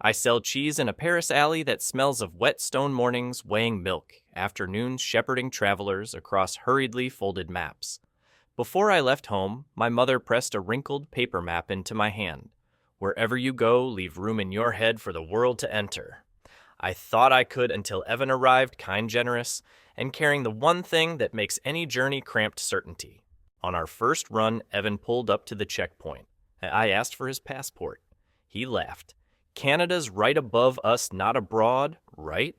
I sell cheese in a Paris alley that smells of wet stone mornings weighing milk, afternoons shepherding travelers across hurriedly folded maps. Before I left home, my mother pressed a wrinkled paper map into my hand. Wherever you go, leave room in your head for the world to enter. I thought I could until Evan arrived, kind, generous, and carrying the one thing that makes any journey cramped certainty. On our first run, Evan pulled up to the checkpoint. I asked for his passport. He laughed. Canada's right above us, not abroad, right?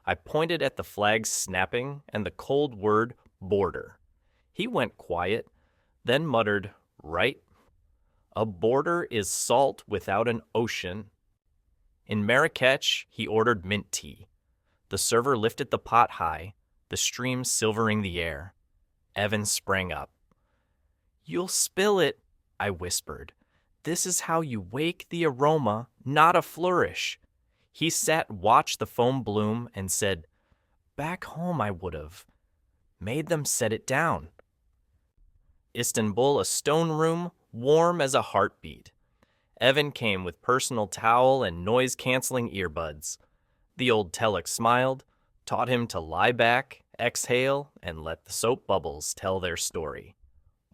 I pointed at the flags snapping and the cold word border. He went quiet, then muttered, right? A border is salt without an ocean. In Marrakech, he ordered mint tea. The server lifted the pot high, the stream silvering the air. Evan sprang up. You'll spill it, I whispered. This is how you wake the aroma, not a flourish. He sat, watched the foam bloom, and said, back home I would've. Made them set it down. Istanbul, a stone room, warm as a heartbeat. Evan came with personal towel and noise-canceling earbuds. The old telex smiled, taught him to lie back, exhale, and let the soap bubbles tell their story.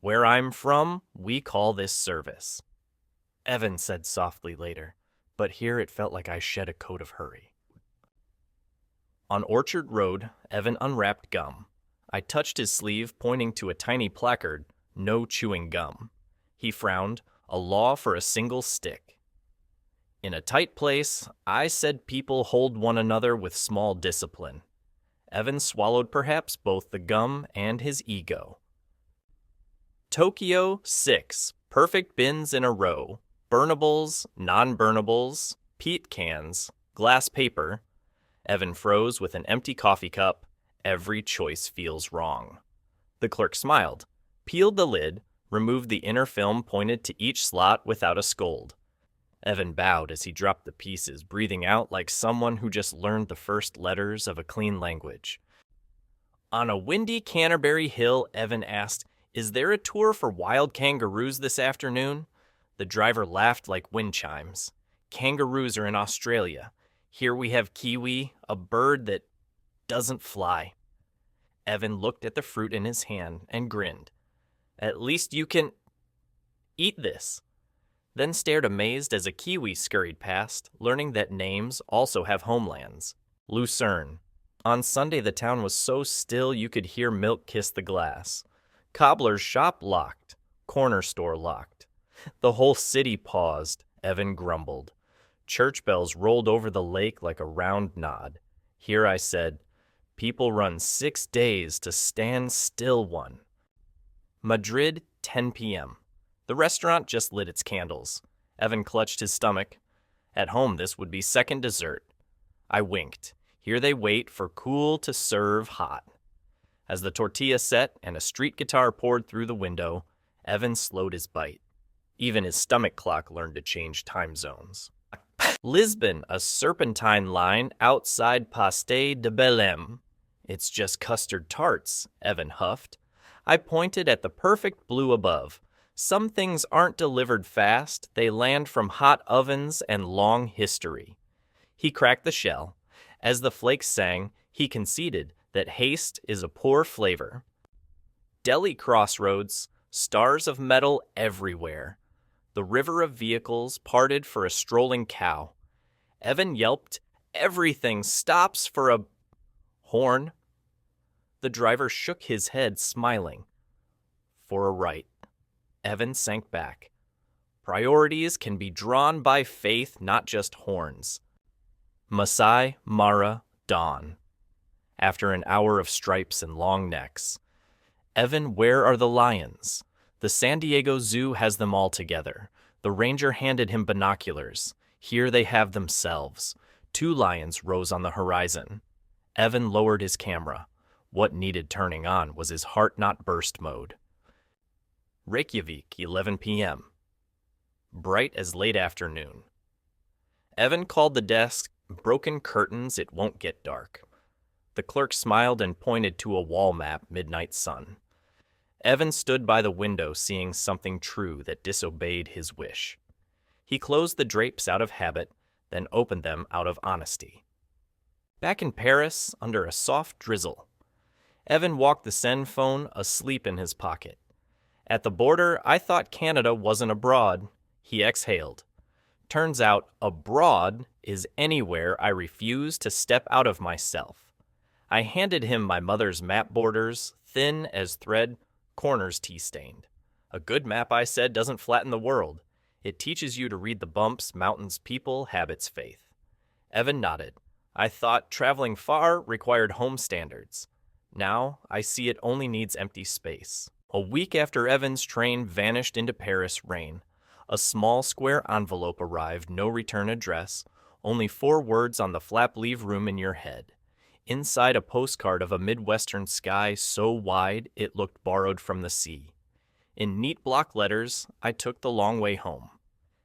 Where I'm from, we call this service. Evan said softly later, but here it felt like I shed a coat of hurry. On Orchard Road, Evan unwrapped gum. I touched his sleeve, pointing to a tiny placard, no chewing gum. He frowned, a law for a single stick. In a tight place, I said people hold one another with small discipline. Evan swallowed perhaps both the gum and his ego. Tokyo, 6, perfect bins in a row. Burnables, non-burnables, peat cans, glass paper. Evan froze with an empty coffee cup. Every choice feels wrong. The clerk smiled, peeled the lid, removed the inner film pointed to each slot without a scold. Evan bowed as he dropped the pieces, breathing out like someone who just learned the first letters of a clean language. On a windy Canterbury hill, Evan asked, is there a tour for wild kangaroos this afternoon? The driver laughed like wind chimes. Kangaroos are in Australia. Here we have kiwi, a bird that doesn't fly. Evan looked at the fruit in his hand and grinned. At least you can eat this. Then stared amazed as a kiwi scurried past, learning that names also have homelands. Lucerne. On Sunday the town was so still you could hear milk kiss the glass. Cobbler's shop locked. Corner store locked. The whole city paused, Evan grumbled. Church bells rolled over the lake like a round nod. Here I said, people run 6 days to stand still one. Madrid, 10 p.m. The restaurant just lit its candles. Evan clutched his stomach. At home, this would be second dessert. I winked. Here they wait for cool to serve hot. As the tortilla set and a street guitar poured through the window, Evan slowed his bite. Even his stomach clock learned to change time zones. Lisbon, a serpentine line outside Pastel de Belém. It's just custard tarts, Evan huffed. I pointed at the perfect blue above. Some things aren't delivered fast, they land from hot ovens and long history. He cracked the shell. As the flakes sang, he conceded that haste is a poor flavor. Delhi crossroads, stars of metal everywhere. The river of vehicles parted for a strolling cow. Evan yelped, everything stops for a horn. The driver shook his head, smiling. For a right. Evan sank back. Priorities can be drawn by faith, not just horns. Masai, Mara, dawn. After an hour of stripes and long necks. Evan, where are the lions? The San Diego Zoo has them all together. The ranger handed him binoculars. Here they have themselves. 2 lions rose on the horizon. Evan lowered his camera. What needed turning on was his heart not burst mode. Reykjavik, 11 p.m. Bright as late afternoon. Evan called the desk, broken curtains, it won't get dark. The clerk smiled and pointed to a wall map, midnight sun. Evan stood by the window seeing something true that disobeyed his wish. He closed the drapes out of habit, then opened them out of honesty. Back in Paris, under a soft drizzle, Evan walked the Seine phone asleep in his pocket. At the border, I thought Canada wasn't abroad. He exhaled. Turns out, abroad is anywhere I refuse to step out of myself. I handed him my mother's map borders, thin as thread, corners tea-stained. A good map, I said, doesn't flatten the world. It teaches you to read the bumps, mountains, people, habits, faith. Evan nodded. I thought traveling far required home standards. Now, I see it only needs empty space. A week after Evan's train vanished into Paris rain, a small square envelope arrived, no return address, only 4 words on the flap-leave room in your head. Inside a postcard of a Midwestern sky so wide it looked borrowed from the sea. In neat block letters, I took the long way home.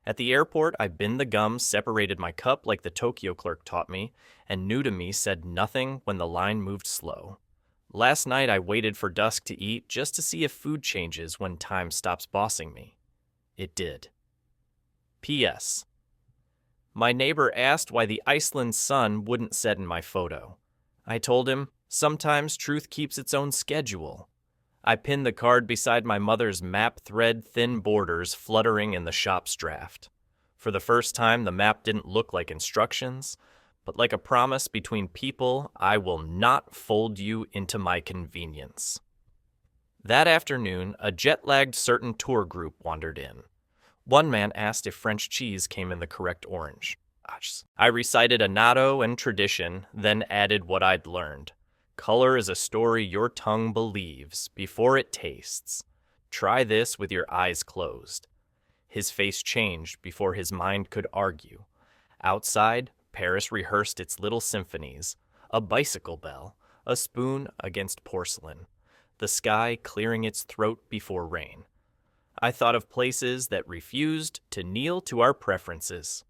At the airport, I binned the gum, separated my cup like the Tokyo clerk taught me, and new to me said nothing when the line moved slow. Last night I waited for dusk to eat just to see if food changes when time stops bossing me. It did. P.S. My neighbor asked why the Iceland sun wouldn't set in my photo. I told him, sometimes truth keeps its own schedule. I pinned the card beside my mother's map thread thin borders fluttering in the shop's draft. For the first time, the map didn't look like instructions, but like a promise between people, I will not fold you into my convenience. That afternoon, a jet-lagged certain tour group wandered in. One man asked if French cheese came in the correct orange. I recited annatto and tradition, then added what I'd learned. Color is a story your tongue believes before it tastes. Try this with your eyes closed. His face changed before his mind could argue. Outside, Paris rehearsed its little symphonies. A bicycle bell, a spoon against porcelain, the sky clearing its throat before rain. I thought of places that refused to kneel to our preferences.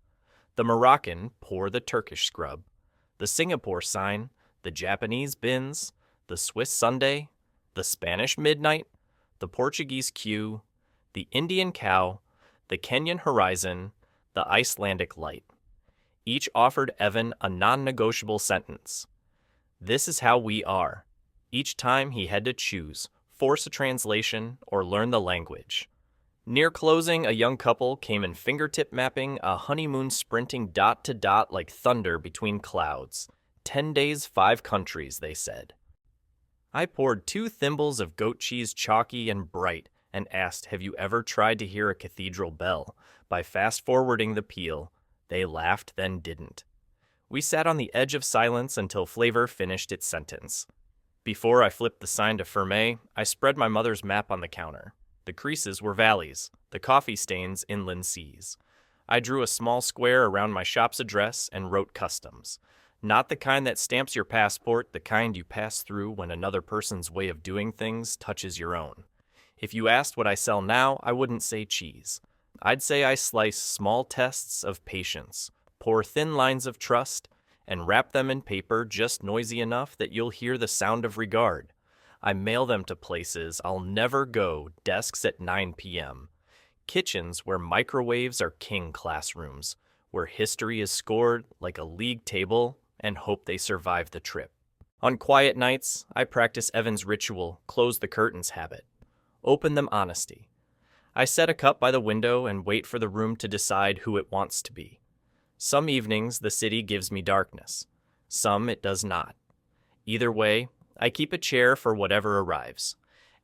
The Moroccan pour the Turkish scrub, the Singapore sign, the Japanese bins, the Swiss Sunday, the Spanish midnight, the Portuguese queue, the Indian cow, the Kenyan horizon, the Icelandic light. Each offered Evan a non-negotiable sentence. This is how we are. Each time he had to choose, force a translation, or learn the language. Near closing, a young couple came in fingertip mapping a honeymoon sprinting dot to dot like thunder between clouds. 10 days, 5 countries, they said. I poured 2 thimbles of goat cheese chalky and bright and asked, have you ever tried to hear a cathedral bell? By fast-forwarding the peal, they laughed, then didn't. We sat on the edge of silence until Flavor finished its sentence. Before I flipped the sign to Ferme, I spread my mother's map on the counter. The creases were valleys, the coffee stains inland seas. I drew a small square around my shop's address and wrote customs. Not the kind that stamps your passport, the kind you pass through when another person's way of doing things touches your own. If you asked what I sell now, I wouldn't say cheese. I'd say I slice small tests of patience, pour thin lines of trust, and wrap them in paper just noisy enough that you'll hear the sound of regard. I mail them to places I'll never go, desks at 9 p.m. Kitchens where microwaves are king classrooms, where history is scored like a league table and hope they survive the trip. On quiet nights, I practice Evan's ritual, close the curtains habit. Open them honesty. I set a cup by the window and wait for the room to decide who it wants to be. Some evenings the city gives me darkness. Some it does not. Either way, I keep a chair for whatever arrives.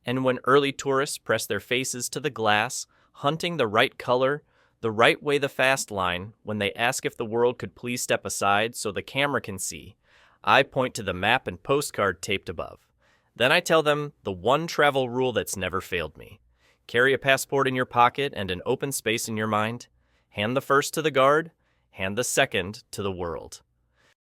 And when early tourists press their faces to the glass, hunting the right color, the right way the fast line, when they ask if the world could please step aside so the camera can see, I point to the map and postcard taped above. Then I tell them the one travel rule that's never failed me. Carry a passport in your pocket and an open space in your mind. Hand the first to the guard, hand the second to the world.